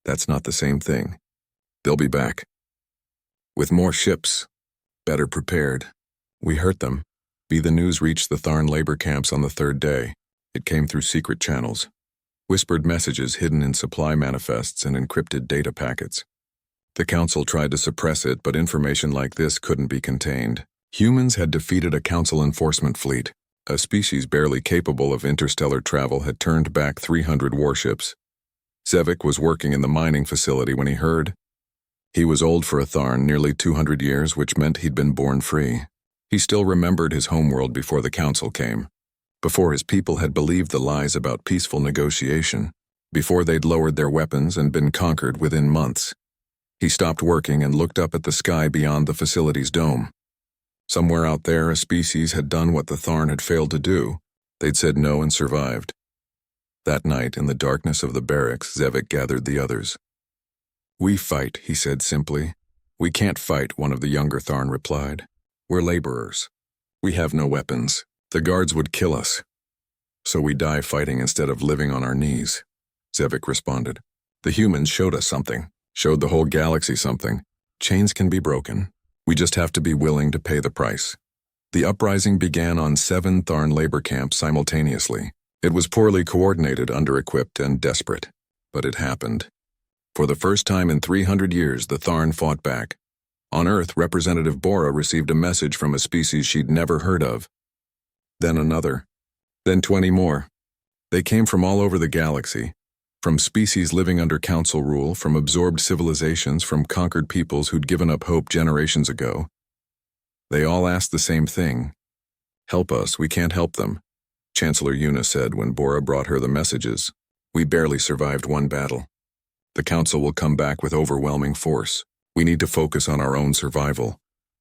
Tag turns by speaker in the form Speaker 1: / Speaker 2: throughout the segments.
Speaker 1: That's not the same thing. They'll be back. With more ships, better prepared. We hurt them. The news reached the Tharn labor camps on the third day. It came through secret channels. Whispered messages hidden in supply manifests and encrypted data packets. The Council tried to suppress it, but information like this couldn't be contained. Humans had defeated a Council enforcement fleet. A species barely capable of interstellar travel had turned back 300 warships. Zevik was working in the mining facility when he heard. He was old for a Tharn, nearly 200 years, which meant he'd been born free. He still remembered his homeworld before the Council came. Before his people had believed the lies about peaceful negotiation. Before they'd lowered their weapons and been conquered within months. He stopped working and looked up at the sky beyond the facility's dome. Somewhere out there, a species had done what the Tharn had failed to do. They'd said no and survived. That night, in the darkness of the barracks, Zevik gathered the others. "We fight," he said simply. "We can't fight," one of the younger Tharn replied. "We're laborers. We have no weapons. The guards would kill us. So we die fighting instead of living on our knees," Zevik responded. "The humans showed us something, showed the whole galaxy something. Chains can be broken. We just have to be willing to pay the price." The uprising began on 7 Tharn labor camps simultaneously. It was poorly coordinated, under-equipped, and desperate. But it happened. For the first time in 300 years, the Tharn fought back. On Earth, Representative Bora received a message from a species she'd never heard of. Then another. Then 20 more. They came from all over the galaxy. From species living under Council rule, from absorbed civilizations, from conquered peoples who'd given up hope generations ago. They all asked the same thing. "Help us, we can't help them," Chancellor Yuna said when Bora brought her the messages. "We barely survived one battle. The Council will come back with overwhelming force. We need to focus on our own survival."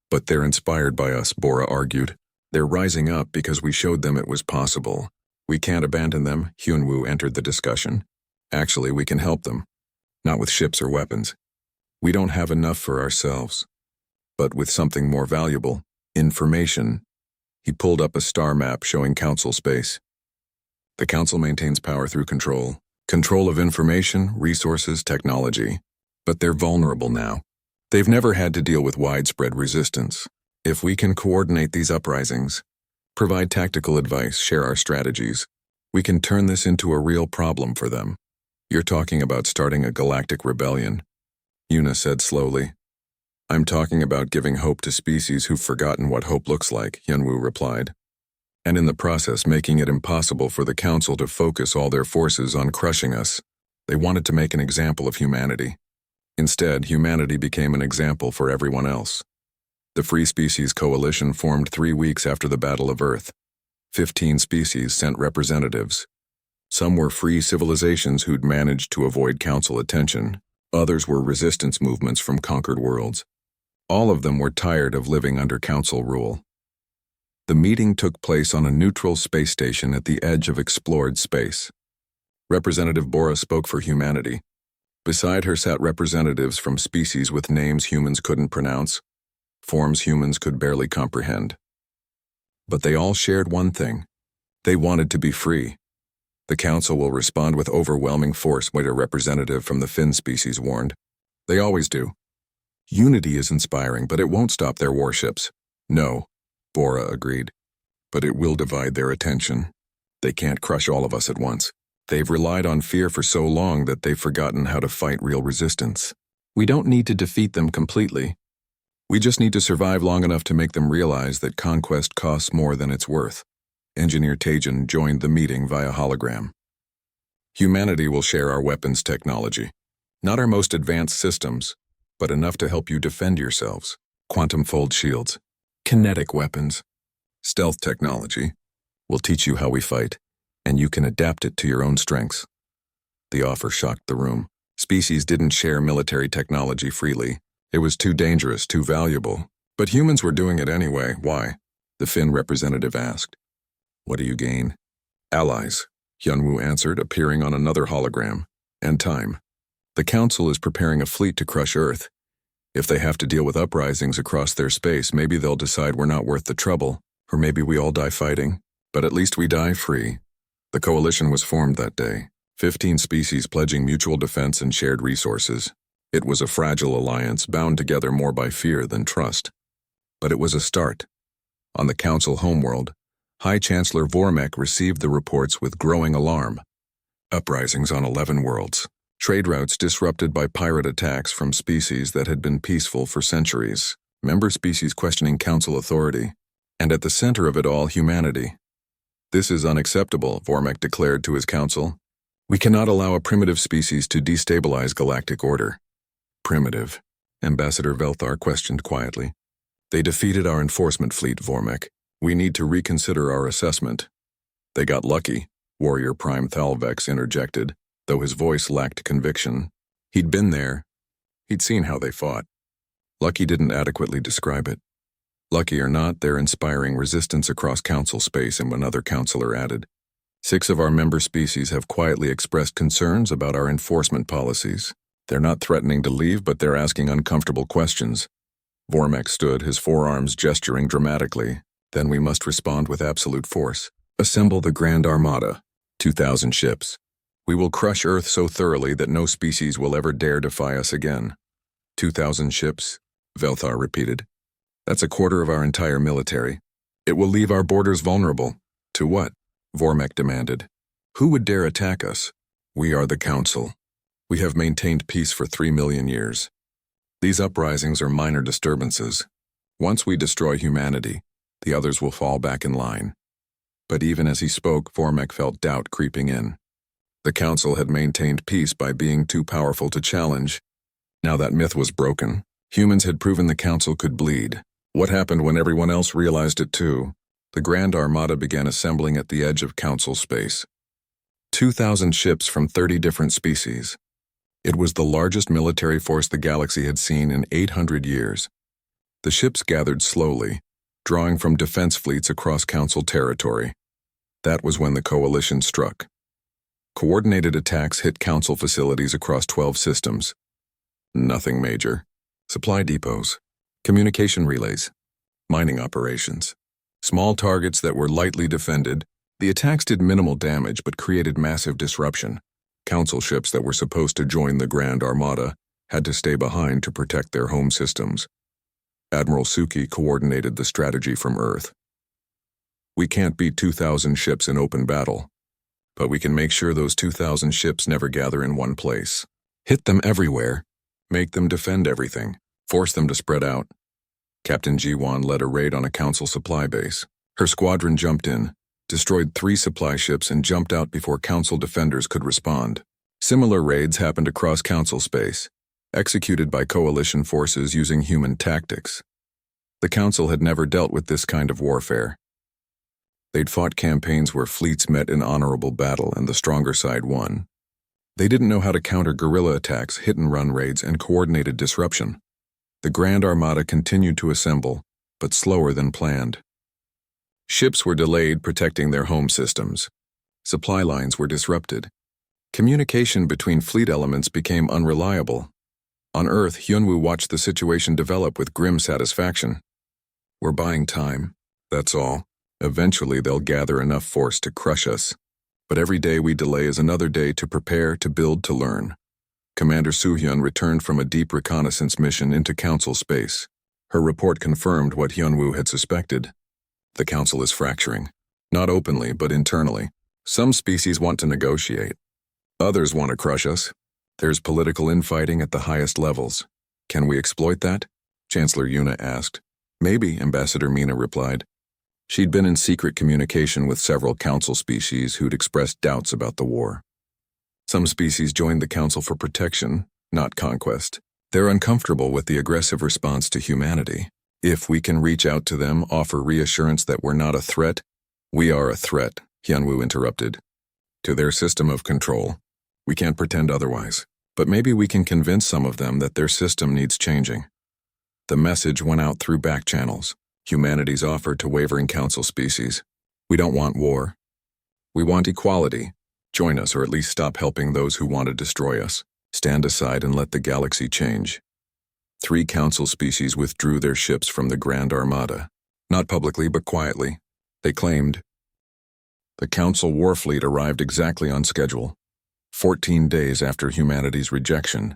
Speaker 1: "But they're inspired by us," Bora argued. "They're rising up because we showed them it was possible. We can't abandon them," Hyunwoo entered the discussion. "Actually, we can help them. Not with ships or weapons. We don't have enough for ourselves. But with something more valuable, information." He pulled up a star map showing Council space. "The Council maintains power through control. Control of information, resources, technology. But they're vulnerable now. They've never had to deal with widespread resistance. If we can coordinate these uprisings, provide tactical advice, share our strategies, we can turn this into a real problem for them." "You're talking about starting a galactic rebellion," Yuna said slowly. "I'm talking about giving hope to species who've forgotten what hope looks like," Hyunwoo replied. "And in the process making it impossible for the Council to focus all their forces on crushing us. They wanted to make an example of humanity. Instead, humanity became an example for everyone else." The Free Species Coalition formed 3 weeks after the Battle of Earth. 15 species sent representatives. Some were free civilizations who'd managed to avoid Council attention. Others were resistance movements from conquered worlds. All of them were tired of living under Council rule. The meeting took place on a neutral space station at the edge of explored space. Representative Bora spoke for humanity. Beside her sat representatives from species with names humans couldn't pronounce, forms humans could barely comprehend. But they all shared one thing. They wanted to be free. "The Council will respond with overwhelming force," a representative from the Finn species warned. "They always do. Unity is inspiring, but it won't stop their warships." "No," Bora agreed. "But it will divide their attention. They can't crush all of us at once. They've relied on fear for so long that they've forgotten how to fight real resistance. We don't need to defeat them completely. We just need to survive long enough to make them realize that conquest costs more than it's worth." Engineer Tajin joined the meeting via hologram. "Humanity will share our weapons technology. Not our most advanced systems, but enough to help you defend yourselves. Quantum fold shields, kinetic weapons, stealth technology. We'll teach you how we fight, and you can adapt it to your own strengths." The offer shocked the room. Species didn't share military technology freely. It was too dangerous, too valuable. But humans were doing it anyway. Why? The Finn representative asked. "What do you gain?" "Allies," Hyunwoo answered, appearing on another hologram. "And time. The Council is preparing a fleet to crush Earth. If they have to deal with uprisings across their space, maybe they'll decide we're not worth the trouble, or maybe we all die fighting. But at least we die free." The coalition was formed that day. 15 species pledging mutual defense and shared resources. It was a fragile alliance bound together more by fear than trust. But it was a start. On the Council homeworld, High Chancellor Vormek received the reports with growing alarm. Uprisings on 11 worlds. Trade routes disrupted by pirate attacks from species that had been peaceful for centuries. Member species questioning Council authority. And at the center of it all, humanity. This is unacceptable, Vormek declared to his council. We cannot allow a primitive species to destabilize galactic order. Primitive? Ambassador Velthar questioned quietly. They defeated our enforcement fleet, Vormek. We need to reconsider our assessment. They got lucky, Warrior Prime Thalvex interjected, though his voice lacked conviction. He'd been there. He'd seen how they fought. Lucky didn't adequately describe it. Lucky or not, they're inspiring resistance across council space, and another counselor added. 6 of our member species have quietly expressed concerns about our enforcement policies. They're not threatening to leave, but they're asking uncomfortable questions. Vormek stood, his forearms gesturing dramatically. Then we must respond with absolute force. Assemble the Grand Armada, 2,000 ships. We will crush Earth so thoroughly that no species will ever dare defy us again. 2,000 ships, Velthar repeated. That's a quarter of our entire military. It will leave our borders vulnerable. To what? Vormek demanded. Who would dare attack us? We are the Council. We have maintained peace for 3 million years. These uprisings are minor disturbances. Once we destroy humanity, the others will fall back in line. But even as he spoke, Vormek felt doubt creeping in. The Council had maintained peace by being too powerful to challenge. Now that myth was broken. Humans had proven the Council could bleed. What happened when everyone else realized it too? The Grand Armada began assembling at the edge of Council space. 2,000 ships from 30 different species. It was the largest military force the galaxy had seen in 800 years. The ships gathered slowly, drawing from defense fleets across Council territory. That was when the coalition struck. Coordinated attacks hit Council facilities across 12 systems. Nothing major. Supply depots, communication relays, mining operations. Small targets that were lightly defended. The attacks did minimal damage but created massive disruption. Council ships that were supposed to join the Grand Armada had to stay behind to protect their home systems. Admiral Suki coordinated the strategy from Earth. We can't beat 2,000 ships in open battle, but we can make sure those 2,000 ships never gather in one place. Hit them everywhere. Make them defend everything. Force them to spread out. Captain Jiwan led a raid on a Council supply base. Her squadron jumped in, destroyed 3 supply ships, and jumped out before Council defenders could respond. Similar raids happened across Council space, executed by coalition forces using human tactics. The Council had never dealt with this kind of warfare. They'd fought campaigns where fleets met in honorable battle and the stronger side won. They didn't know how to counter guerrilla attacks, hit-and-run raids, and coordinated disruption. The Grand Armada continued to assemble, but slower than planned. Ships were delayed protecting their home systems. Supply lines were disrupted. Communication between fleet elements became unreliable. On Earth, Hyunwoo watched the situation develop with grim satisfaction. We're buying time, that's all. Eventually they'll gather enough force to crush us. But every day we delay is another day to prepare, to build, to learn. Commander Soo-hyun returned from a deep reconnaissance mission into Council space. Her report confirmed what Hyunwoo had suspected. The Council is fracturing. Not openly, but internally. Some species want to negotiate. Others want to crush us. There's political infighting at the highest levels. Can we exploit that? Chancellor Yuna asked. Maybe, Ambassador Mina replied. She'd been in secret communication with several Council species who'd expressed doubts about the war. Some species joined the Council for protection, not conquest. They're uncomfortable with the aggressive response to humanity. If we can reach out to them, offer reassurance that we're not a threat. We are a threat, Hyunwoo interrupted. To their system of control. We can't pretend otherwise. But maybe we can convince some of them that their system needs changing. The message went out through back channels. Humanity's offer to wavering Council species. We don't want war. We want equality. Join us, or at least stop helping those who want to destroy us. Stand aside and let the galaxy change. 3 Council species withdrew their ships from the Grand Armada. Not publicly, but quietly. They claimed. The Council war fleet arrived exactly on schedule. 14 days after humanity's rejection.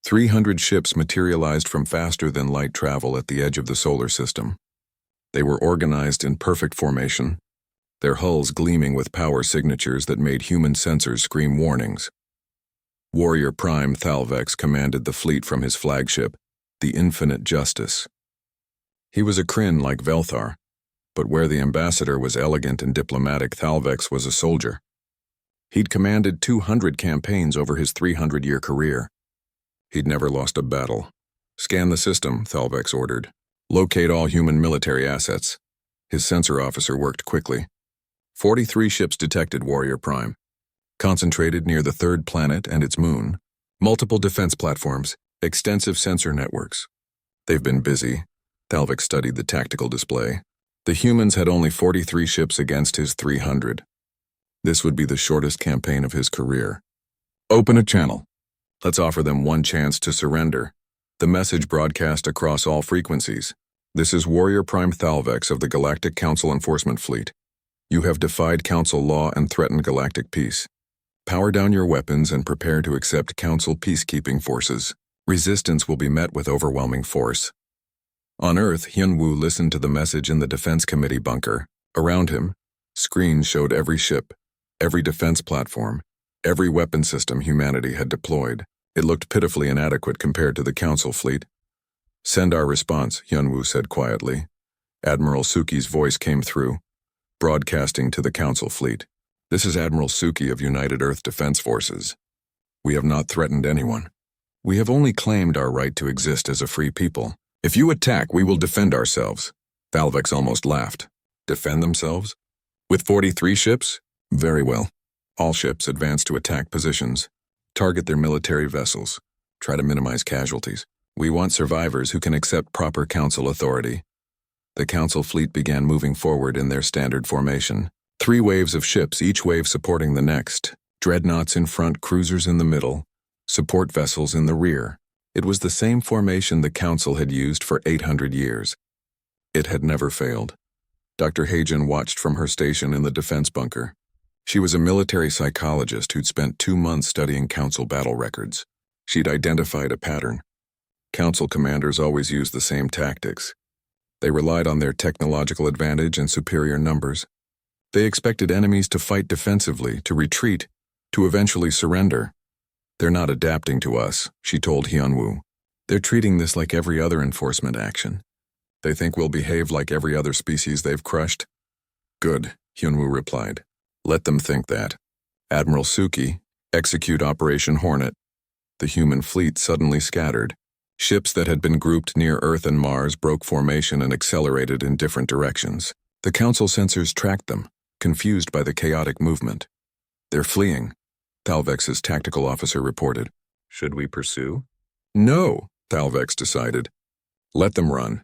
Speaker 1: 300 ships materialized from faster-than-light travel at the edge of the solar system. They were organized in perfect formation, their hulls gleaming with power signatures that made human sensors scream warnings. Warrior Prime Thalvex commanded the fleet from his flagship, the Infinite Justice. He was a Kryn like Velthar, but where the ambassador was elegant and diplomatic, Thalvex was a soldier. He'd commanded 200 campaigns over his 300-year career. He'd never lost a battle. Scan the system, Thalvex ordered. Locate all human military assets. His sensor officer worked quickly. 43 ships detected, Warrior Prime. Concentrated near the third planet and its moon. Multiple defense platforms, extensive sensor networks. They've been busy. Thalvex studied the tactical display. The humans had only 43 ships against his 300. This would be the shortest campaign of his career. Open a channel. Let's offer them one chance to surrender. The message broadcast across all frequencies. This is Warrior Prime Thalvex of the Galactic Council Enforcement Fleet. You have defied Council law and threatened galactic peace. Power down your weapons and prepare to accept Council peacekeeping forces. Resistance will be met with overwhelming force. On Earth, Hyunwoo listened to the message in the Defense Committee bunker. Around him, screens showed every ship, every defense platform, every weapon system humanity had deployed. It looked pitifully inadequate compared to the Council fleet. Send our response, Hyunwoo said quietly. Admiral Suki's voice came through, broadcasting to the Council fleet. This is Admiral Suki of United Earth Defense Forces. We have not threatened anyone. We have only claimed our right to exist as a free people. If you attack, we will defend ourselves. Thalvex almost laughed. Defend themselves? With 43 ships? Very well. All ships advance to attack positions. Target their military vessels. Try to minimize casualties. We want survivors who can accept proper Council authority. The Council fleet began moving forward in their standard formation. 3 waves of ships, each wave supporting the next. Dreadnoughts in front, cruisers in the middle, support vessels in the rear. It was the same formation the Council had used for 800 years. It had never failed. Dr. Hagen watched from her station in the defense bunker. She was a military psychologist who'd spent 2 months studying Council battle records. She'd identified a pattern. Council commanders always used the same tactics. They relied on their technological advantage and superior numbers. They expected enemies to fight defensively, to retreat, to eventually surrender. They're not adapting to us, she told Hyunwoo. They're treating this like every other enforcement action. They think we'll behave like every other species they've crushed. Good, Hyunwoo replied. Let them think that. Admiral Suki, execute Operation Hornet. The human fleet suddenly scattered. Ships that had been grouped near Earth and Mars broke formation and accelerated in different directions. The Council sensors tracked them, confused by the chaotic movement. They're fleeing, Thalvex's tactical officer reported. Should we pursue? No, Thalvex decided. Let them run.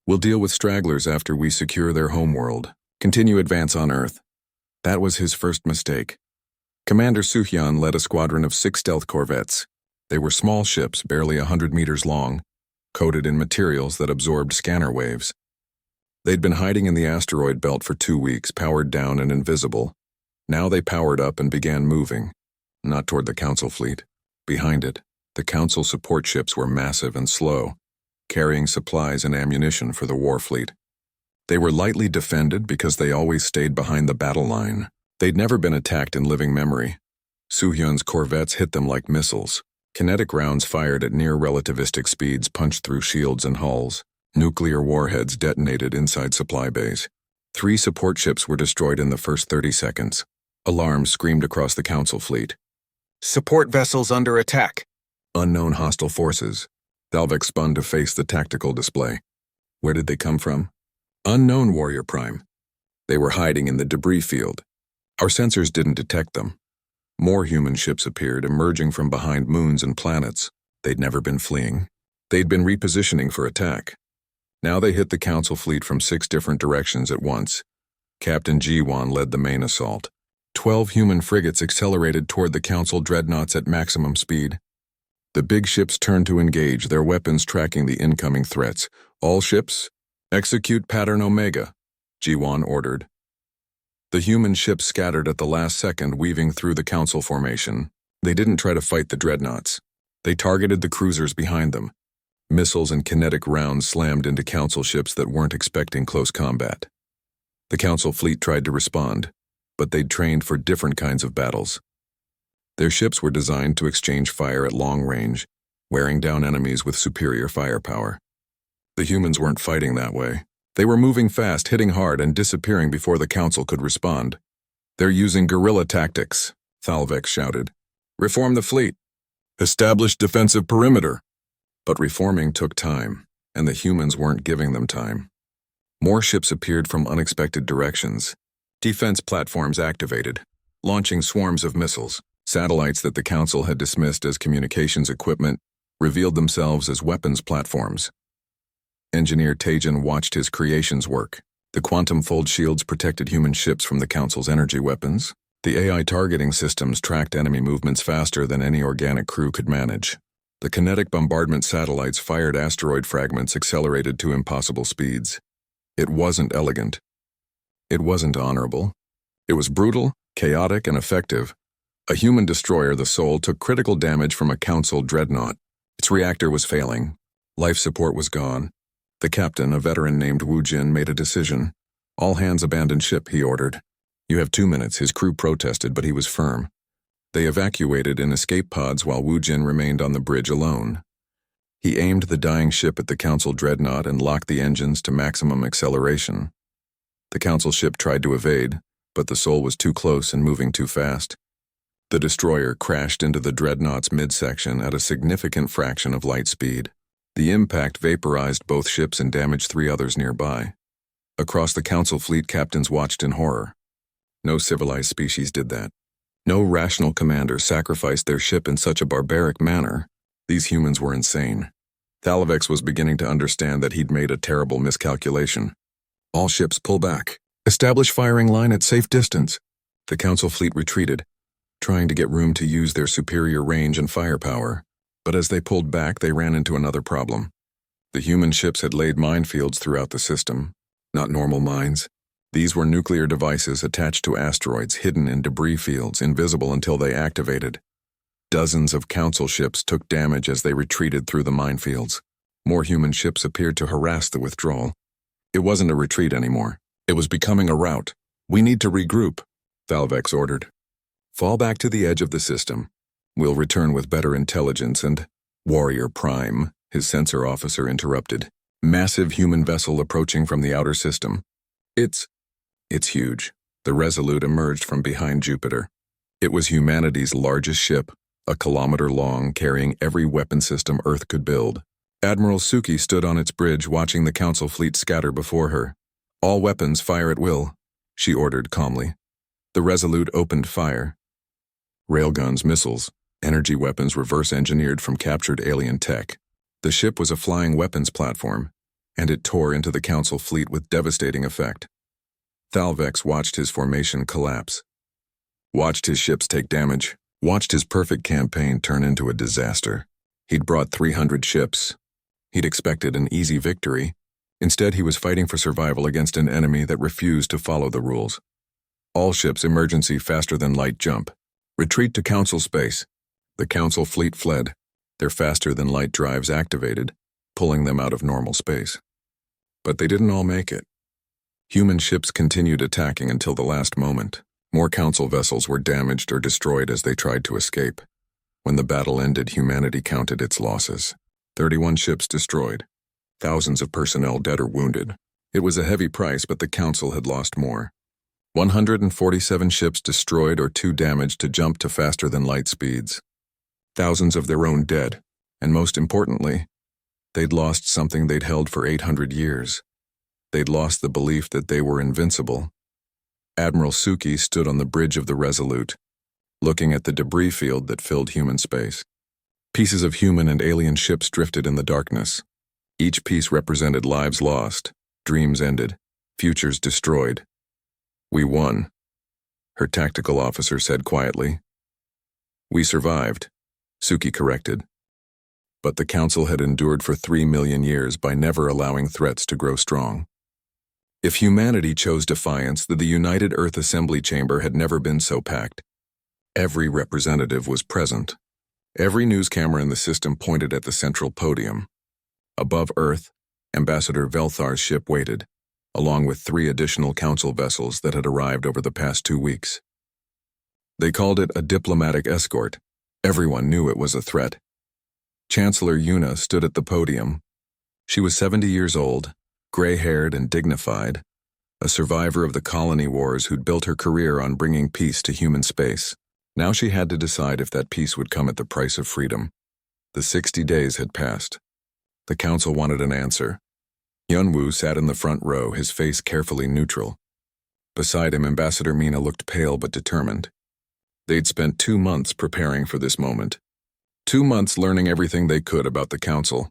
Speaker 1: We'll deal with stragglers after we secure their homeworld. Continue advance on Earth. That was his first mistake. Commander Suhyun led a squadron of 6 stealth corvettes. They were small ships, barely 100 meters long, coated in materials that absorbed scanner waves. They'd been hiding in the asteroid belt for 2 weeks, powered down and invisible. Now they powered up and began moving. Not toward the Council fleet. Behind it, the Council support ships were massive and slow, carrying supplies and ammunition for the war fleet. They were lightly defended because they always stayed behind the battle line. They'd never been attacked in living memory. Suhyun's corvettes hit them like missiles. Kinetic rounds fired at near relativistic speeds punched through shields and hulls. Nuclear warheads detonated inside supply bays. 3 support ships were destroyed in the first 30 seconds. Alarms screamed across the Council fleet. Support vessels under attack. Unknown hostile forces. Thalvex spun to face the tactical display. Where did they come from? Unknown, Warrior Prime. They were hiding in the debris field. Our sensors didn't detect them. More human ships appeared, emerging from behind moons and planets. They'd never been fleeing. They'd been repositioning for attack. Now they hit the Council fleet from 6 different directions at once. Captain Ji-won led the main assault. 12 human frigates accelerated toward the Council dreadnoughts at maximum speed. The big ships turned to engage, their weapons tracking the incoming threats. All ships, execute pattern Omega, Ji-won ordered. The human ships scattered at the last second, weaving through the Council formation. They didn't try to fight the dreadnoughts. They targeted the cruisers behind them. Missiles and kinetic rounds slammed into Council ships that weren't expecting close combat. The Council fleet tried to respond, but they'd trained for different kinds of battles. Their ships were designed to exchange fire at long range, wearing down enemies with superior firepower. The humans weren't fighting that way. They were moving fast, hitting hard, and disappearing before the Council could respond. "They're using guerrilla tactics," Thalvex shouted. "Reform the fleet. Establish defensive perimeter." But reforming took time, and the humans weren't giving them time. More ships appeared from unexpected directions. Defense platforms activated, launching swarms of missiles. Satellites that the Council had dismissed as communications equipment revealed themselves as weapons platforms. Engineer Tajan watched his creations work. The quantum fold shields protected human ships from the Council's energy weapons. The AI targeting systems tracked enemy movements faster than any organic crew could manage. The kinetic bombardment satellites fired asteroid fragments accelerated to impossible speeds. It wasn't elegant. It wasn't honorable. It was brutal, chaotic, and effective. A human destroyer, the Soul, took critical damage from a Council dreadnought. Its reactor was failing. Life support was gone. The captain, a veteran named Wu Jin, made a decision. "All hands abandon ship," he ordered. "You have 2 minutes," his crew protested, but he was firm. They evacuated in escape pods while Wu Jin remained on the bridge alone. He aimed the dying ship at the Council dreadnought and locked the engines to maximum acceleration. The Council ship tried to evade, but the Soul was too close and moving too fast. The destroyer crashed into the dreadnought's midsection at a significant fraction of light speed. The impact vaporized both ships and damaged 3 others nearby. Across the Council fleet, captains watched in horror. No civilized species did that. No rational commander sacrificed their ship in such a barbaric manner. These humans were insane. Thalvex was beginning to understand that he'd made a terrible miscalculation. "All ships pull back. Establish firing line at safe distance." The Council fleet retreated, trying to get room to use their superior range and firepower. But as they pulled back, they ran into another problem. The human ships had laid minefields throughout the system. Not normal mines. These were nuclear devices attached to asteroids, hidden in debris fields, invisible until they activated. Dozens of Council ships took damage as they retreated through the minefields. More human ships appeared to harass the withdrawal. It wasn't a retreat anymore. It was becoming a rout. "We need to regroup," Thalvex ordered. "Fall back to the edge of the system. We'll return with better intelligence and—" "Warrior Prime," his sensor officer interrupted. "Massive human vessel approaching from the outer system. It's huge." The Resolute emerged from behind Jupiter. It was humanity's largest ship, a kilometer long, carrying every weapon system Earth could build. Admiral Suki stood on its bridge watching the Council fleet scatter before her. "All weapons fire at will," she ordered calmly. The Resolute opened fire. Railguns, missiles, energy weapons reverse-engineered from captured alien tech. The ship was a flying weapons platform, and it tore into the Council fleet with devastating effect. Thalvex watched his formation collapse. Watched his ships take damage. Watched his perfect campaign turn into a disaster. He'd brought 300 ships. He'd expected an easy victory. Instead, he was fighting for survival against an enemy that refused to follow the rules. "All ships, emergency faster-than-light jump. Retreat to Council space." The Council fleet fled, their faster-than-light drives activated, pulling them out of normal space. But they didn't all make it. Human ships continued attacking until the last moment. More Council vessels were damaged or destroyed as they tried to escape. When the battle ended, humanity counted its losses. 31 ships destroyed. Thousands of personnel dead or wounded. It was a heavy price, but the Council had lost more. 147 ships destroyed or too damaged to jump to faster-than-light speeds. Thousands of their own dead, and most importantly, they'd lost something they'd held for 800 years. They'd lost the belief that they were invincible. Admiral Suki stood on the bridge of the Resolute, looking at the debris field that filled human space. Pieces of human and alien ships drifted in the darkness. Each piece represented lives lost, dreams ended, futures destroyed. "We won," her tactical officer said quietly. "We survived," Suki corrected. But the Council had endured for 3 million years by never allowing threats to grow strong. If humanity chose defiance, the United Earth Assembly Chamber had never been so packed. Every representative was present. Every news camera in the system pointed at the central podium. Above Earth, Ambassador Velthar's ship waited, along with 3 additional council vessels that had arrived over the past 2 weeks. They called it a diplomatic escort. Everyone knew it was a threat. Chancellor Yuna stood at the podium. She was 70 years old, gray-haired and dignified, a survivor of the colony wars who'd built her career on bringing peace to human space. Now she had to decide if that peace would come at the price of freedom. The 60 days had passed. The council wanted an answer. Yunwoo sat in the front row, his face carefully neutral. Beside him, Ambassador Mina looked pale but determined. They'd spent 2 months preparing for this moment. 2 months learning everything they could about the council.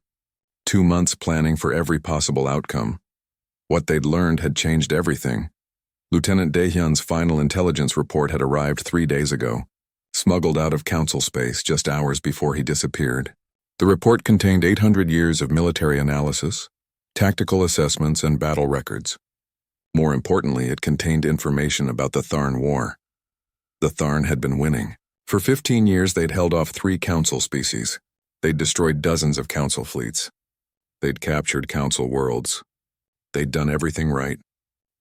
Speaker 1: 2 months planning for every possible outcome. What they'd learned had changed everything. Lieutenant Daehyun's final intelligence report had arrived 3 days ago, smuggled out of council space just hours before he disappeared. The report contained 800 years of military analysis, tactical assessments, and battle records. More importantly, it contained information about the Tharn War. The Tharn had been winning. For 15 years, they'd held off 3 council species. They'd destroyed dozens of council fleets. They'd captured council worlds. They'd done everything right.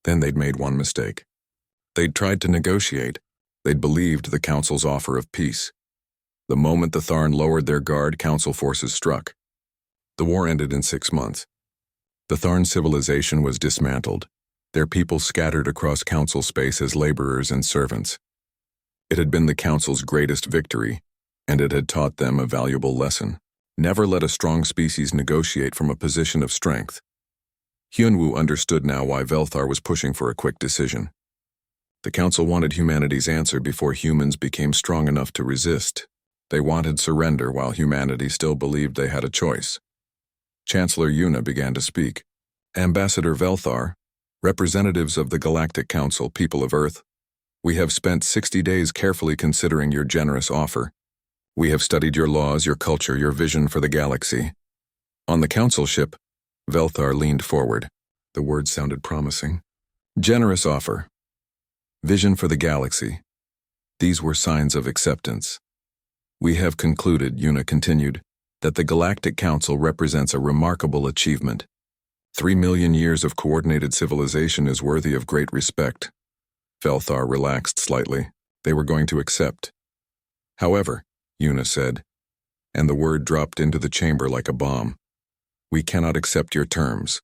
Speaker 1: Then they'd made one mistake. They'd tried to negotiate. They'd believed the council's offer of peace. The moment the Tharn lowered their guard, council forces struck. The war ended in 6 months. The Tharn civilization was dismantled, their people scattered across council space as laborers and servants. It had been the council's greatest victory, and it had taught them a valuable lesson. Never let a strong species negotiate from a position of strength. Hyunwoo understood now why Velthar was pushing for a quick decision. The council wanted humanity's answer before humans became strong enough to resist. They wanted surrender while humanity still believed they had a choice. Chancellor Yuna began to speak. Ambassador Velthar, representatives of the Galactic Council, people of Earth, we have spent 60 days carefully considering your generous offer. We have studied your laws, your culture, your vision for the galaxy. On the council ship, Velthar leaned forward. The words sounded promising. Generous offer. Vision for the galaxy. These were signs of acceptance. We have concluded, Yuna continued, that the Galactic Council represents a remarkable achievement. 3 million years of coordinated civilization is worthy of great respect. Velthar relaxed slightly. They were going to accept. However, Yuna said, and the word dropped into the chamber like a bomb. We cannot accept your terms.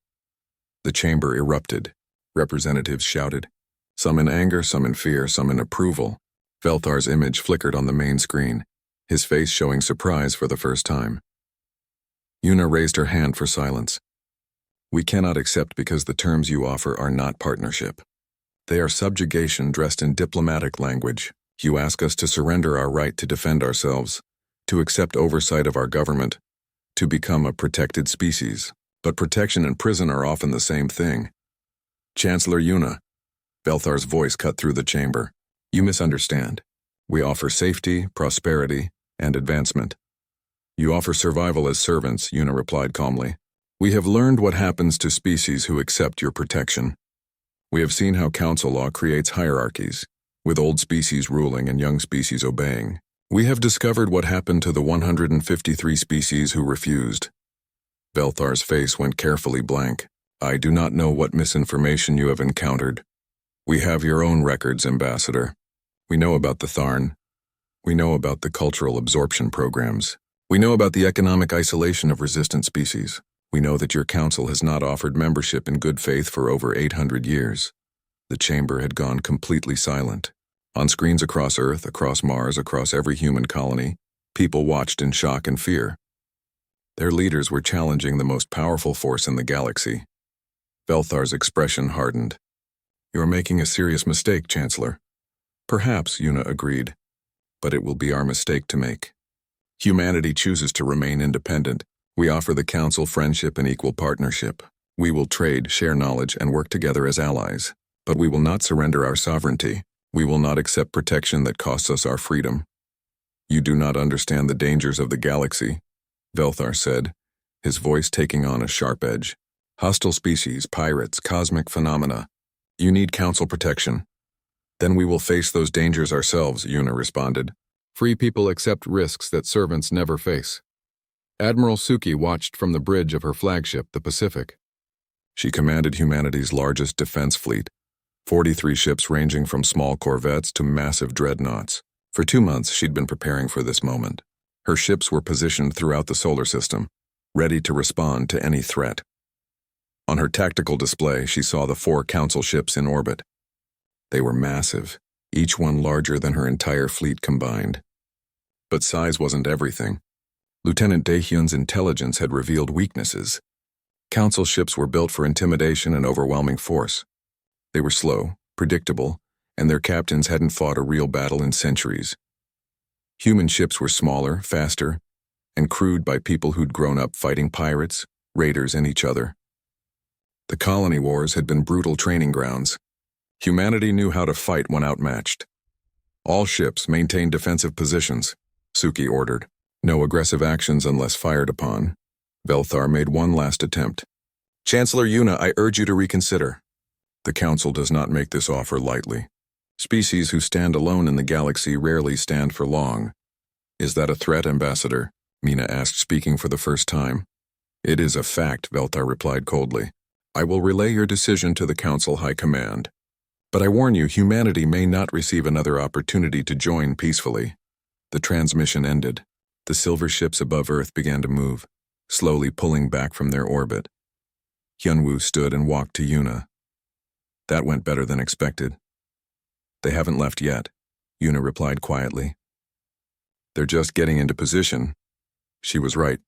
Speaker 1: The chamber erupted. Representatives shouted, some in anger, some in fear, some in approval. Velthar's image flickered on the main screen, his face showing surprise for the first time. Yuna raised her hand for silence. We cannot accept because the terms you offer are not partnership. They are subjugation dressed in diplomatic language. You ask us to surrender our right to defend ourselves, to accept oversight of our government, to become a protected species. But protection and prison are often the same thing. Chancellor Yuna, Velthar's voice cut through the chamber. You misunderstand. We offer safety, prosperity, and advancement. You offer survival as servants, Yuna replied calmly. We have learned what happens to species who accept your protection. We have seen how council law creates hierarchies, with old species ruling and young species obeying. We have discovered what happened to the 153 species who refused. Velthar's face went carefully blank. I do not know what misinformation you have encountered. We have your own records, Ambassador. We know about the Tharn. We know about the cultural absorption programs. We know about the economic isolation of resistant species. We know that your council has not offered membership in good faith for over 800 years. The chamber had gone completely silent. On screens across Earth, across Mars, across every human colony, people watched in shock and fear. Their leaders were challenging the most powerful force in the galaxy. Velthar's expression hardened. You are making a serious mistake, Chancellor. Perhaps, Yuna agreed, but it will be our mistake to make. Humanity chooses to remain independent. We offer the Council friendship and equal partnership. We will trade, share knowledge, and work together as allies. But we will not surrender our sovereignty. We will not accept protection that costs us our freedom. You do not understand the dangers of the galaxy, Velthar said, his voice taking on a sharp edge. Hostile species, pirates, cosmic phenomena. You need Council protection. Then we will face those dangers ourselves, Yuna responded. Free people accept risks that servants never face. Admiral Suki watched from the bridge of her flagship, the Pacific. She commanded humanity's largest defense fleet, 43 ships ranging from small corvettes to massive dreadnoughts. For 2 months, she'd been preparing for this moment. Her ships were positioned throughout the solar system, ready to respond to any threat. On her tactical display, she saw the 4 council ships in orbit. They were massive, each one larger than her entire fleet combined. But size wasn't everything. Lieutenant Daehyun's intelligence had revealed weaknesses. Council ships were built for intimidation and overwhelming force. They were slow, predictable, and their captains hadn't fought a real battle in centuries. Human ships were smaller, faster, and crewed by people who'd grown up fighting pirates, raiders, and each other. The colony wars had been brutal training grounds. Humanity knew how to fight when outmatched. All ships maintained defensive positions, Suki ordered. No aggressive actions unless fired upon. Velthar made one last attempt. Chancellor Yuna, I urge you to reconsider. The Council does not make this offer lightly. Species who stand alone in the galaxy rarely stand for long. Is that a threat, Ambassador? Mina asked, speaking for the first time. It is a fact, Velthar replied coldly. I will relay your decision to the Council High Command. But I warn you, humanity may not receive another opportunity to join peacefully. The transmission ended. The silver ships above Earth began to move, slowly pulling back from their orbit. Hyunwoo stood and walked to Yuna. That went better than expected. They haven't left yet, Yuna replied quietly. They're just getting into position. She was right.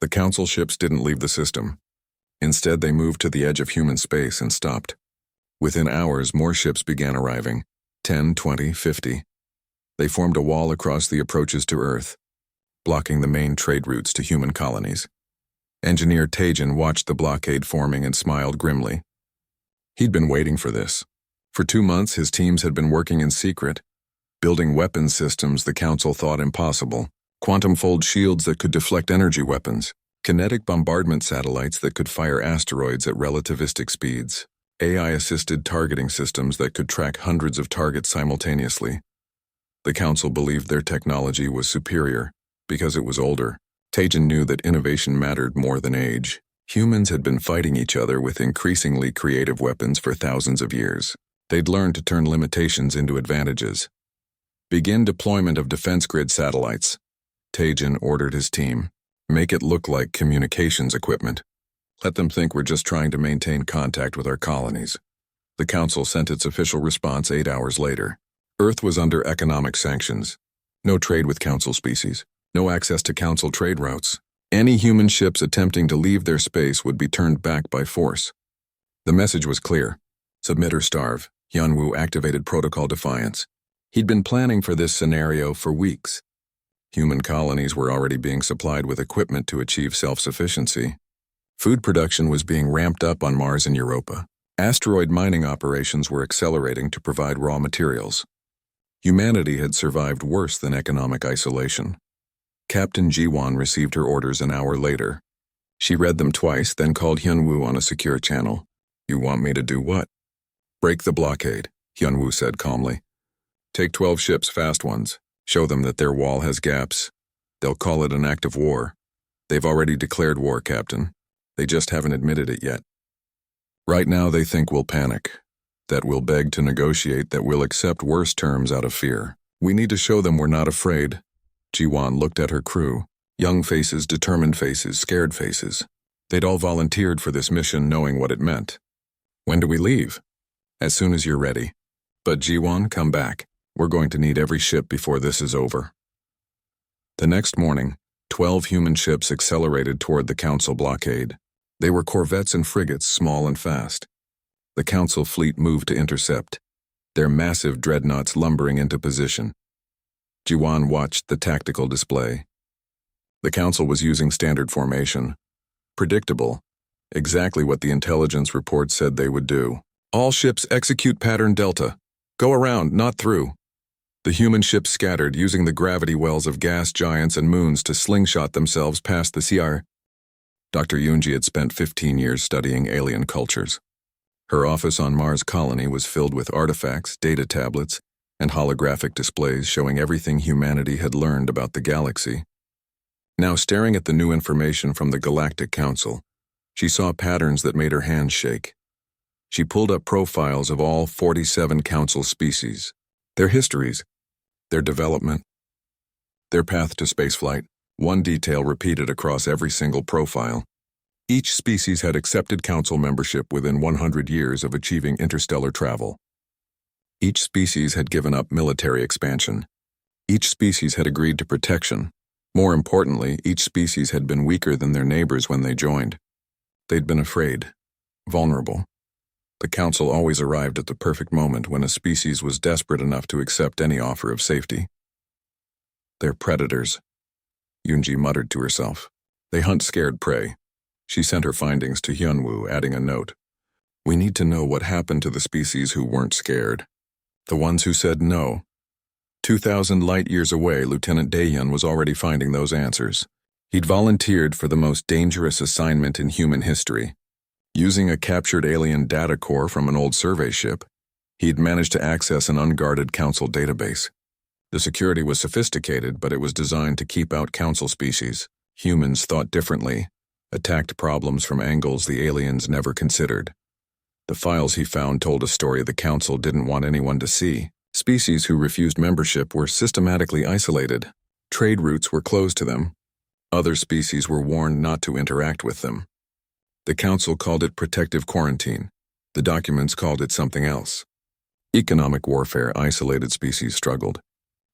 Speaker 1: The Council ships didn't leave the system. Instead, they moved to the edge of human space and stopped. Within hours, more ships began arriving, 10, 20, 50. They formed a wall across the approaches to Earth, blocking the main trade routes to human colonies. Engineer Taejin watched the blockade forming and smiled grimly. He'd been waiting for this. For 2 months, his teams had been working in secret, building weapons systems the Council thought impossible, quantum-fold shields that could deflect energy weapons, kinetic bombardment satellites that could fire asteroids at relativistic speeds, AI-assisted targeting systems that could track hundreds of targets simultaneously. The Council believed their technology was superior because it was older. Taejin knew that innovation mattered more than age. Humans had been fighting each other with increasingly creative weapons for thousands of years. They'd learned to turn limitations into advantages. Begin deployment of defense grid satellites. Taejin ordered his team. Make it look like communications equipment. Let them think we're just trying to maintain contact with our colonies. The Council sent its official response 8 hours later. Earth was under economic sanctions. No trade with Council species. No access to Council trade routes. Any human ships attempting to leave their space would be turned back by force. The message was clear. Submit or starve. Hyunwoo activated Protocol Defiance. He'd been planning for this scenario for weeks. Human colonies were already being supplied with equipment to achieve self-sufficiency. Food production was being ramped up on Mars and Europa. Asteroid mining operations were accelerating to provide raw materials. Humanity had survived worse than economic isolation. Captain Jiwon received her orders an hour later. She read them twice, then called Hyunwoo on a secure channel. You want me to do what? Break the blockade, Hyunwoo said calmly. Take 12 ships, fast ones. Show them that their wall has gaps. They'll call it an act of war. They've already declared war, Captain. They just haven't admitted it yet. Right now they think we'll panic, that we'll beg to negotiate, that we'll accept worse terms out of fear. We need to show them we're not afraid. Jiwon looked at her crew. Young faces, determined faces, scared faces. They'd all volunteered for this mission knowing what it meant. When do we leave? As soon as you're ready. But Jiwon, come back. We're going to need every ship before this is over. The next morning, 12 human ships accelerated toward the Council blockade. They were corvettes and frigates, small and fast. The Council fleet moved to intercept, their massive dreadnoughts lumbering into position. Jiwon watched the tactical display. The Council was using standard formation. Predictable. Exactly what the intelligence report said they would do. All ships execute pattern Delta. Go around, not through. The human ships scattered, using the gravity wells of gas giants and moons to slingshot themselves past the CR. Dr. Yoonji had spent 15 years studying alien cultures. Her office on Mars Colony was filled with artifacts, data tablets, and holographic displays showing everything humanity had learned about the galaxy. Now, staring at the new information from the Galactic Council, she saw patterns that made her hands shake. She pulled up profiles of all 47 Council species, their histories, their development, their path to spaceflight. One detail repeated across every single profile. Each species had accepted Council membership within 100 years of achieving interstellar travel. Each species had given up military expansion. Each species had agreed to protection. More importantly, each species had been weaker than their neighbors when they joined. They'd been afraid, vulnerable. The Council always arrived at the perfect moment when a species was desperate enough to accept any offer of safety. They're predators, Yunji muttered to herself. They hunt scared prey. She sent her findings to Hyunwoo, adding a note. We need to know what happened to the species who weren't scared. The ones who said no. 2,000 light-years away, Lieutenant Daehyun was already finding those answers. He'd volunteered for the most dangerous assignment in human history. Using a captured alien data core from an old survey ship, he'd managed to access an unguarded Council database. The security was sophisticated, but it was designed to keep out Council species. Humans thought differently, attacked problems from angles the aliens never considered. The files he found told a story the Council didn't want anyone to see. Species who refused membership were systematically isolated. Trade routes were closed to them. Other species were warned not to interact with them. The Council called it protective quarantine. The documents called it something else. Economic warfare. Isolated species struggled.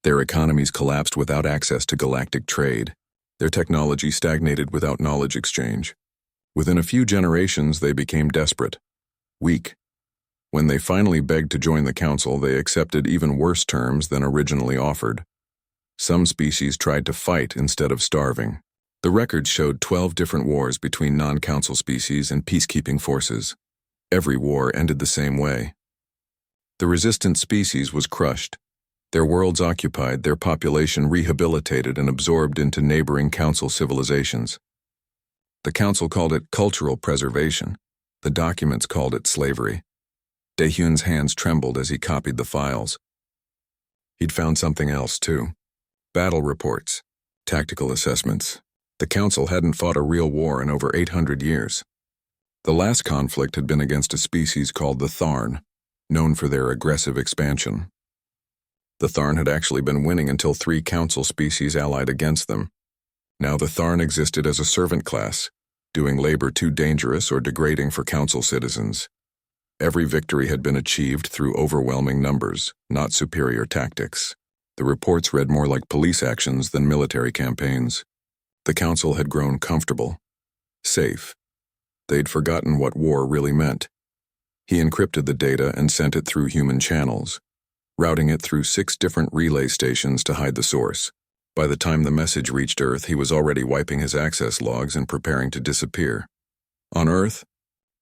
Speaker 1: Their economies collapsed without access to galactic trade. Their technology stagnated without knowledge exchange. Within a few generations, they became desperate, weak. When they finally begged to join the Council, they accepted even worse terms than originally offered. Some species tried to fight instead of starving. The records showed 12 different wars between non-Council species and peacekeeping forces. Every war ended the same way. The resistant species was crushed. Their worlds occupied, their population rehabilitated and absorbed into neighboring Council civilizations. The Council called it cultural preservation. The documents called it slavery. Daehyun's hands trembled as he copied the files. He'd found something else, too. Battle reports, tactical assessments. The Council hadn't fought a real war in over 800 years. The last conflict had been against a species called the Tharn, known for their aggressive expansion. The Tharn had actually been winning until 3 Council species allied against them. Now the Tharn existed as a servant class, doing labor too dangerous or degrading for Council citizens. Every victory had been achieved through overwhelming numbers, not superior tactics. The reports read more like police actions than military campaigns. The Council had grown comfortable, safe. They'd forgotten what war really meant. He encrypted the data and sent it through human channels, routing it through 6 different relay stations to hide the source. By the time the message reached Earth, he was already wiping his access logs and preparing to disappear. On Earth,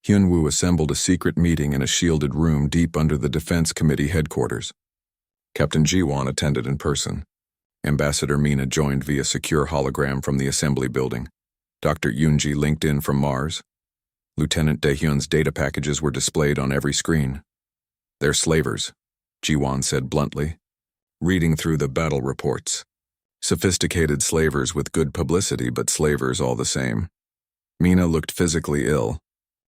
Speaker 1: Hyunwoo assembled a secret meeting in a shielded room deep under the Defense Committee headquarters. Captain Jiwon attended in person. Ambassador Mina joined via secure hologram from the assembly building. Dr. Yunji linked in from Mars. Lieutenant Daehyun's data packages were displayed on every screen. They're slavers, Jiwon said bluntly, reading through the battle reports. Sophisticated slavers with good publicity, but slavers all the same. Mina looked physically ill.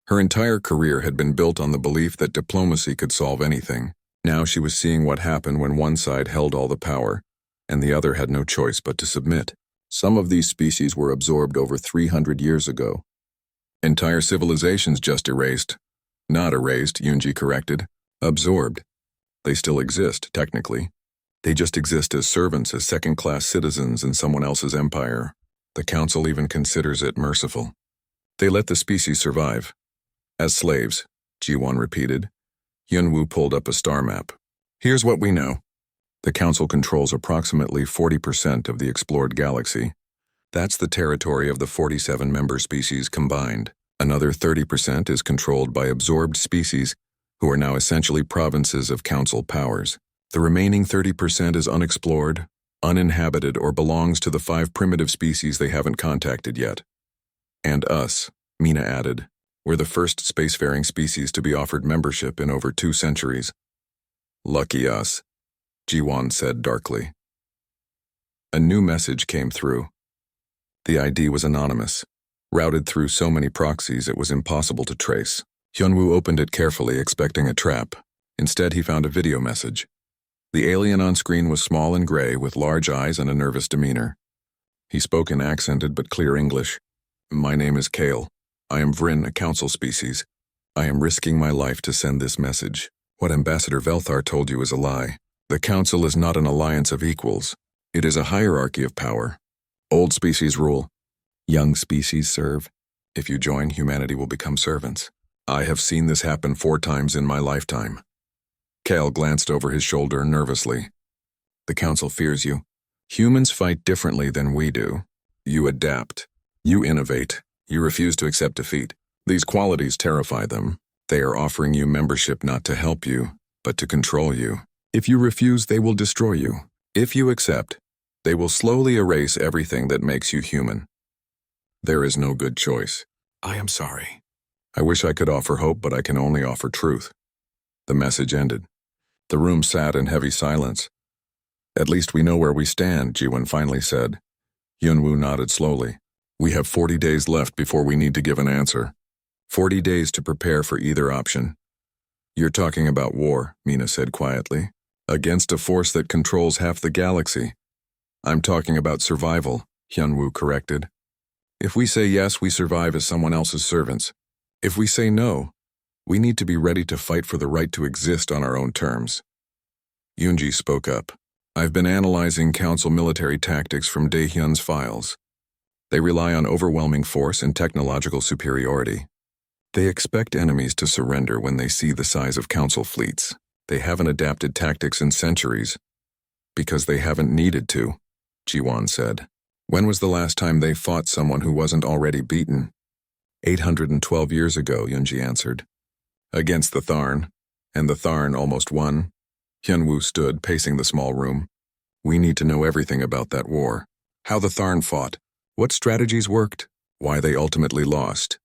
Speaker 1: Her entire career had been built on the belief that diplomacy could solve anything. Now she was seeing what happened when one side held all the power, and the other had no choice but to submit. Some of these species were absorbed over 300 years ago. Entire civilizations just erased. Not erased, Yunji corrected. Absorbed. They still exist, technically. They just exist as servants, as second-class citizens in someone else's empire. The Council even considers it merciful. They let the species survive. As slaves, Jiwon repeated. Hyunwoo pulled up a star map. Here's what we know. The Council controls approximately 40% of the explored galaxy. That's the territory of the 47 member species combined. Another 30% is controlled by absorbed species who are now essentially provinces of Council powers. The remaining 30% is unexplored, uninhabited, or belongs to the 5 primitive species they haven't contacted yet. And us, Mina added. We're the first spacefaring species to be offered membership in over 2 centuries. Lucky us, Ji-won said darkly. A new message came through. The ID was anonymous, routed through so many proxies it was impossible to trace. Hyunwoo opened it carefully, expecting a trap. Instead, he found a video message. The alien on screen was small and gray, with large eyes and a nervous demeanor. He spoke in accented but clear English. My name is Kale. I am Vryn, a council species. I am risking my life to send this message. What Ambassador Velthar told you is a lie. The council is not an alliance of equals. It is a hierarchy of power. Old species rule. Young species serve. If you join, humanity will become servants. I have seen this happen 4 times in my lifetime. Kale glanced over his shoulder nervously. The council fears you. Humans fight differently than we do. You adapt. You innovate. You refuse to accept defeat. These qualities terrify them. They are offering you membership not to help you, but to control you. If you refuse, they will destroy you. If you accept, they will slowly erase everything that makes you human. There is no good choice. I am sorry. I wish I could offer hope, but I can only offer truth. The message ended. The room sat in heavy silence. At least we know where we stand, Ji-won finally said. Hyunwoo nodded slowly. We have 40 days left before we need to give an answer. 40 days to prepare for either option. You're talking about war, Mina said quietly. Against a force that controls half the galaxy. I'm talking about survival, Hyunwoo corrected. If we say yes, we survive as someone else's servants. If we say no, we need to be ready to fight for the right to exist on our own terms. Yoonji spoke up. I've been analyzing council military tactics from Daehyun's files. They rely on overwhelming force and technological superiority. They expect enemies to surrender when they see the size of council fleets. They haven't adapted tactics in centuries. Because they haven't needed to, Ji-won said. When was the last time they fought someone who wasn't already beaten? 812 years ago, Yoonji answered. Against the Tharn, and the Tharn almost won. Hyunwoo stood, pacing the small room. We need to know everything about that war. How the Tharn fought, what strategies worked, why they ultimately lost.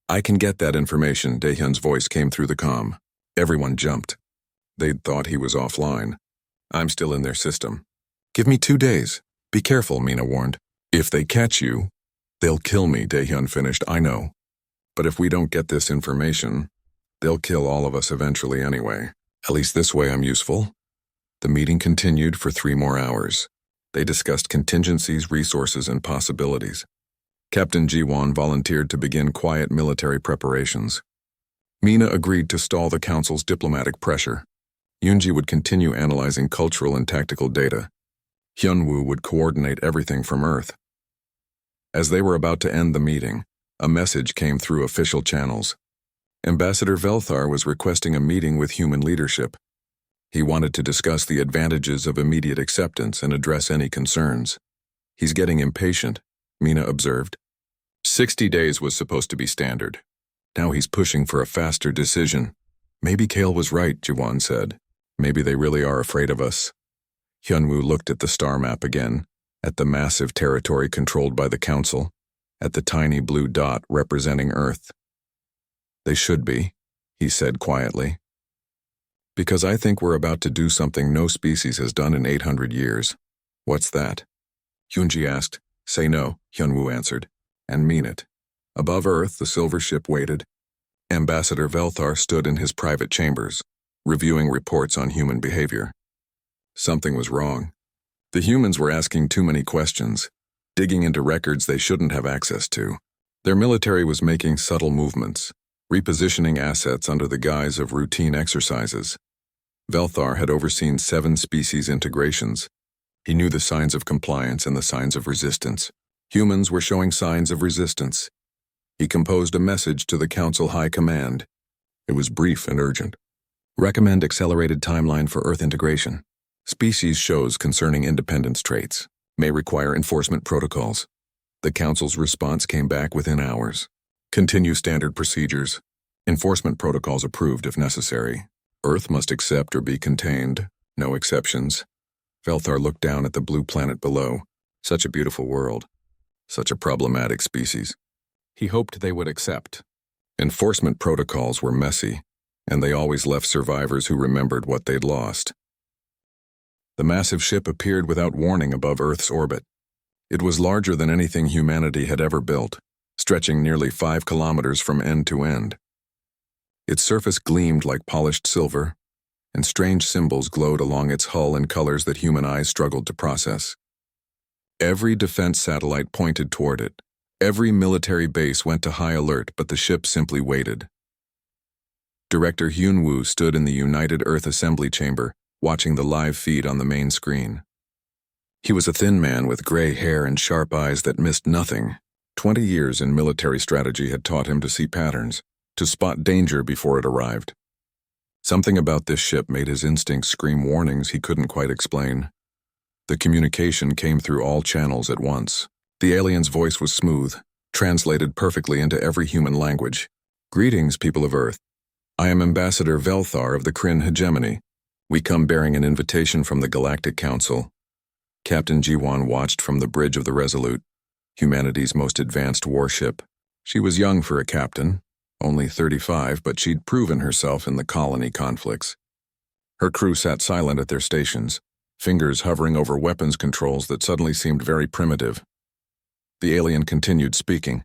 Speaker 1: I can get that information, Daehyun's voice came through the comm. Everyone jumped. They'd thought he was offline. I'm still in their system. Give me 2 days. Be careful, Mina warned. If they catch you, they'll kill me, Daehyun finished, I know. But if we don't get this information, they'll kill all of us eventually anyway. At least this way I'm useful. The meeting continued for 3 more hours. They discussed contingencies, resources, and possibilities. Captain Ji-won volunteered to begin quiet military preparations. Mina agreed to stall the council's diplomatic pressure. Yoonji would continue analyzing cultural and tactical data. Hyunwoo would coordinate everything from Earth. As they were about to end the meeting, a message came through official channels. Ambassador Velthar was requesting a meeting with human leadership. He wanted to discuss the advantages of immediate acceptance and address any concerns. He's getting impatient, Mina observed. 60 days was supposed to be standard. Now he's pushing for a faster decision. Maybe Kale was right, Ji-won said. Maybe they really are afraid of us. Hyunwoo looked at the star map again, at the massive territory controlled by the council, at the tiny blue dot representing Earth. They should be, he said quietly. Because I think we're about to do something no species has done in 800 years. What's that? Yoonji asked. Say no, Hyunwoo answered, and mean it. Above Earth, the silver ship waited. Ambassador Velthar stood in his private chambers, reviewing reports on human behavior. Something was wrong. The humans were asking too many questions, digging into records they shouldn't have access to. Their military was making subtle movements, repositioning assets under the guise of routine exercises. Velthar had overseen 7 species integrations. He knew the signs of compliance and the signs of resistance. Humans were showing signs of resistance. He composed a message to the Council High Command. It was brief and urgent. Recommend accelerated timeline for Earth integration. Species shows concerning independence traits. May require enforcement protocols. The Council's response came back within hours. Continue standard procedures. Enforcement protocols approved if necessary. Earth must accept or be contained. No exceptions. Velthar looked down at the blue planet below. Such a beautiful world. Such a problematic species. He hoped they would accept. Enforcement protocols were messy, and they always left survivors who remembered what they'd lost. The massive ship appeared without warning above Earth's orbit. It was larger than anything humanity had ever built, stretching nearly 5 kilometers from end to end. Its surface gleamed like polished silver, and strange symbols glowed along its hull in colors that human eyes struggled to process. Every defense satellite pointed toward it. Every military base went to high alert, but the ship simply waited. Director Hyun-woo stood in the United Earth Assembly Chamber, watching the live feed on the main screen. He was a thin man with gray hair and sharp eyes that missed nothing. 20 years in military strategy had taught him to see patterns, to spot danger before it arrived. Something about this ship made his instincts scream warnings he couldn't quite explain. The communication came through all channels at once. The alien's voice was smooth, translated perfectly into every human language. "Greetings, people of Earth. I am Ambassador Velthar of the Kryn Hegemony. We come bearing an invitation from the Galactic Council." Captain Jiwon watched from the bridge of the Resolute, humanity's most advanced warship. She was young for a captain, only 35, but she'd proven herself in the colony conflicts. Her crew sat silent at their stations, fingers hovering over weapons controls that suddenly seemed very primitive. The alien continued speaking.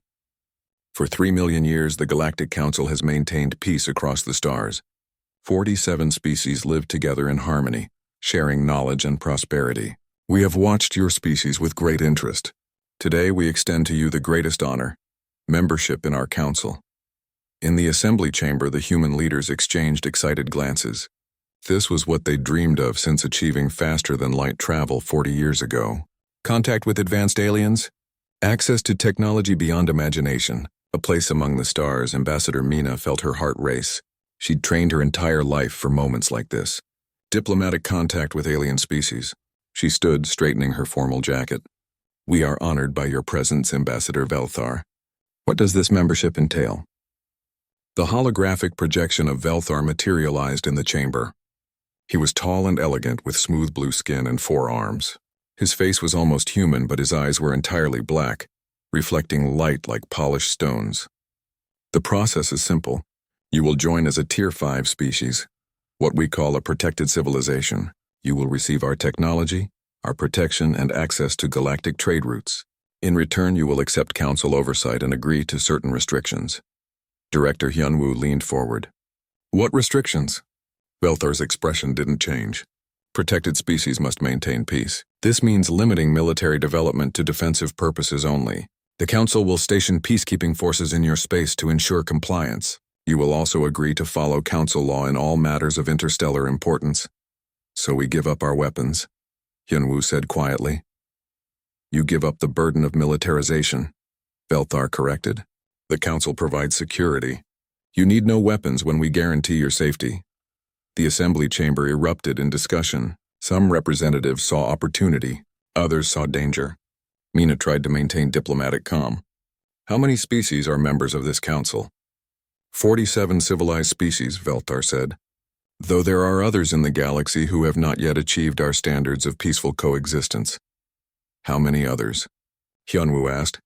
Speaker 1: "For 3 million years, the Galactic Council has maintained peace across the stars. 47 species live together in harmony, sharing knowledge and prosperity. We have watched your species with great interest. Today we extend to you the greatest honor, membership in our council." In the assembly chamber, the human leaders exchanged excited glances. This was what they'd dreamed of since achieving faster-than-light travel 40 years ago. Contact with advanced aliens? Access to technology beyond imagination. A place among the stars. Ambassador Mina felt her heart race. She'd trained her entire life for moments like this. Diplomatic contact with alien species. She stood, straightening her formal jacket. "We are honored by your presence, Ambassador Velthar. What does this membership entail?" The holographic projection of Velthar materialized in the chamber. He was tall and elegant, with smooth blue skin and 4 arms. His face was almost human, but his eyes were entirely black, reflecting light like polished stones. "The process is simple. You will join as a Tier 5 species, what we call a protected civilization. You will receive our technology, our protection, and access to galactic trade routes. In return, you will accept council oversight and agree to certain restrictions." Director Hyun-woo leaned forward. "What restrictions?" Velthar's expression didn't change. "Protected species must maintain peace. This means limiting military development to defensive purposes only. The Council will station peacekeeping forces in your space to ensure compliance. You will also agree to follow Council law in all matters of interstellar importance." "So we give up our weapons," Hyun-woo said quietly. "You give up the burden of militarization," Velthar corrected. "The Council provides security. You need no weapons when we guarantee your safety." The assembly chamber erupted in discussion. Some representatives saw opportunity, others saw danger. Mina tried to maintain diplomatic calm. "How many species are members of this council?" 47 civilized species, Velthar said. "Though there are others in the galaxy who have not yet achieved our standards of peaceful coexistence." "How many others?" Hyun-woo asked.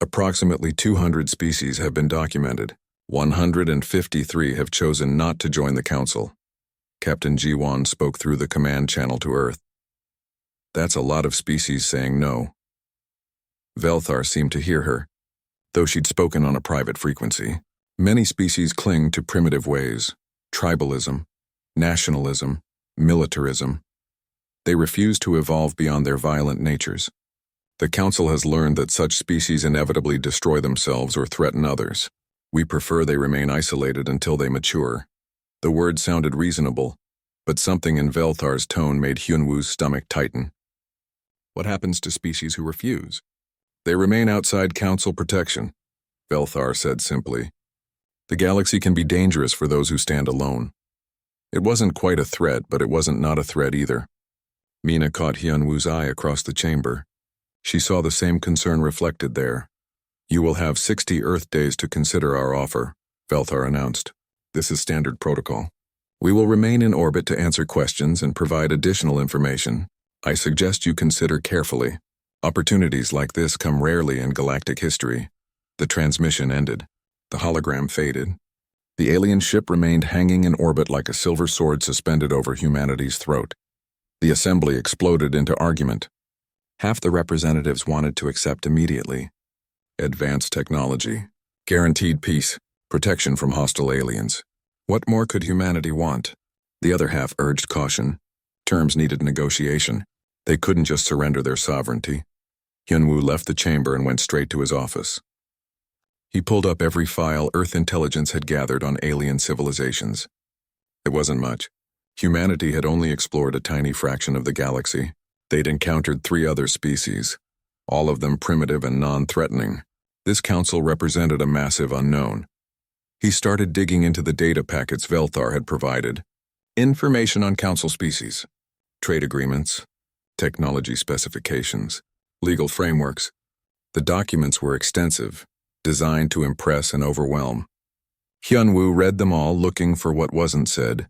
Speaker 1: "Approximately 200 species have been documented. 153 have chosen not to join the council." Captain Jiwon spoke through the command channel to Earth. "That's a lot of species saying no." Velthar seemed to hear her, though she'd spoken on a private frequency. "Many species cling to primitive ways, tribalism, nationalism, militarism. They refuse to evolve beyond their violent natures. The Council has learned that such species inevitably destroy themselves or threaten others. We prefer they remain isolated until they mature." The words sounded reasonable, but something in Velthar's tone made Hyun-woo's stomach tighten. "What happens to species who refuse?" "They remain outside Council protection," Velthar said simply. "The galaxy can be dangerous for those who stand alone." It wasn't quite a threat, but it wasn't not a threat either. Mina caught Hyun-woo's eye across the chamber. She saw the same concern reflected there. "You will have 60 Earth days to consider our offer," Velthar announced. "This is standard protocol. We will remain in orbit to answer questions and provide additional information. I suggest you consider carefully. Opportunities like this come rarely in galactic history." The transmission ended. The hologram faded. The alien ship remained hanging in orbit like a silver sword suspended over humanity's throat. The assembly exploded into argument. Half the representatives wanted to accept immediately. Advanced technology, guaranteed peace, protection from hostile aliens. What more could humanity want? The other half urged caution. Terms needed negotiation. They couldn't just surrender their sovereignty. Hyunwoo left the chamber and went straight to his office. He pulled up every file Earth intelligence had gathered on alien civilizations. It wasn't much. Humanity had only explored a tiny fraction of the galaxy. They'd encountered 3 other species, all of them primitive and non-threatening. This council represented a massive unknown. He started digging into the data packets Velthar had provided. Information on council species, trade agreements, technology specifications, legal frameworks. The documents were extensive, designed to impress and overwhelm. Hyunwoo read them all, looking for what wasn't said.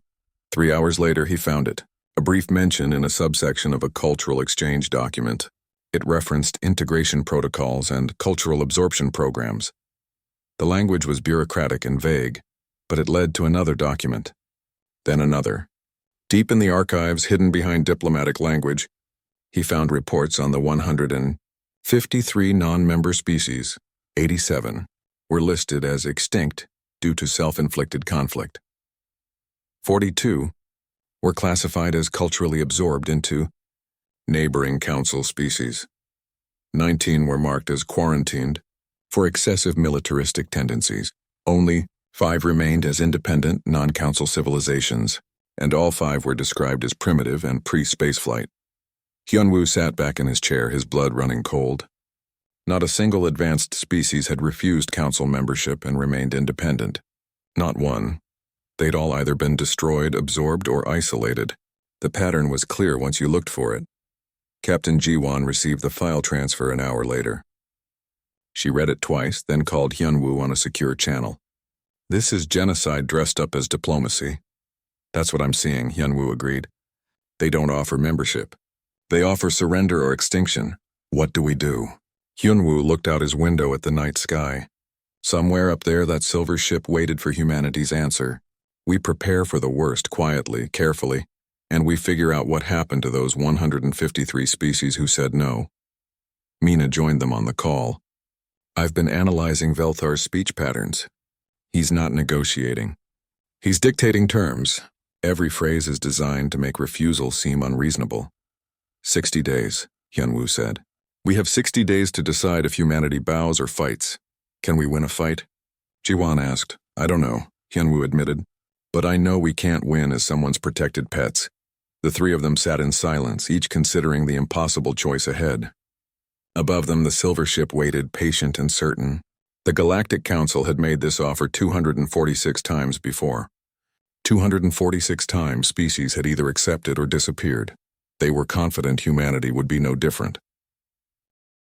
Speaker 1: 3 hours later, he found it, a brief mention in a subsection of a cultural exchange document. It referenced integration protocols and cultural absorption programs. The language was bureaucratic and vague, but it led to another document. Then another. Deep in the archives, hidden behind diplomatic language, he found reports on the 153 non-member species. 87 were listed as extinct due to self-inflicted conflict. 42 were classified as culturally absorbed into neighboring council species. 19 were marked as quarantined for excessive militaristic tendencies. Only 5 remained as independent, non-council civilizations, and all 5 were described as primitive and pre-spaceflight. Hyunwoo sat back in his chair, his blood running cold. Not a single advanced species had refused council membership and remained independent. Not one. They'd all either been destroyed, absorbed, or isolated. The pattern was clear once you looked for it. Captain Ji-won received the file transfer an hour later. She read it twice, then called Hyunwoo on a secure channel. This is genocide dressed up as diplomacy. That's what I'm seeing, Hyunwoo agreed. They don't offer membership. They offer surrender or extinction. What do we do? Hyunwoo looked out his window at the night sky. Somewhere up there, that silver ship waited for humanity's answer. We prepare for the worst quietly, carefully, and we figure out what happened to those 153 species who said no. Mina joined them on the call. I've been analyzing Velthar's speech patterns. He's not negotiating. He's dictating terms. Every phrase is designed to make refusal seem unreasonable. 60 days, Hyunwoo said. We have 60 days to decide if humanity bows or fights. Can we win a fight? Ji-won asked. I don't know, Hyunwoo admitted. But I know we can't win as someone's protected pets. The 3 of them sat in silence, each considering the impossible choice ahead. Above them, the silver ship waited, patient and certain. The Galactic Council had made this offer 246 times before. 246 times species had either accepted or disappeared. They were confident humanity would be no different.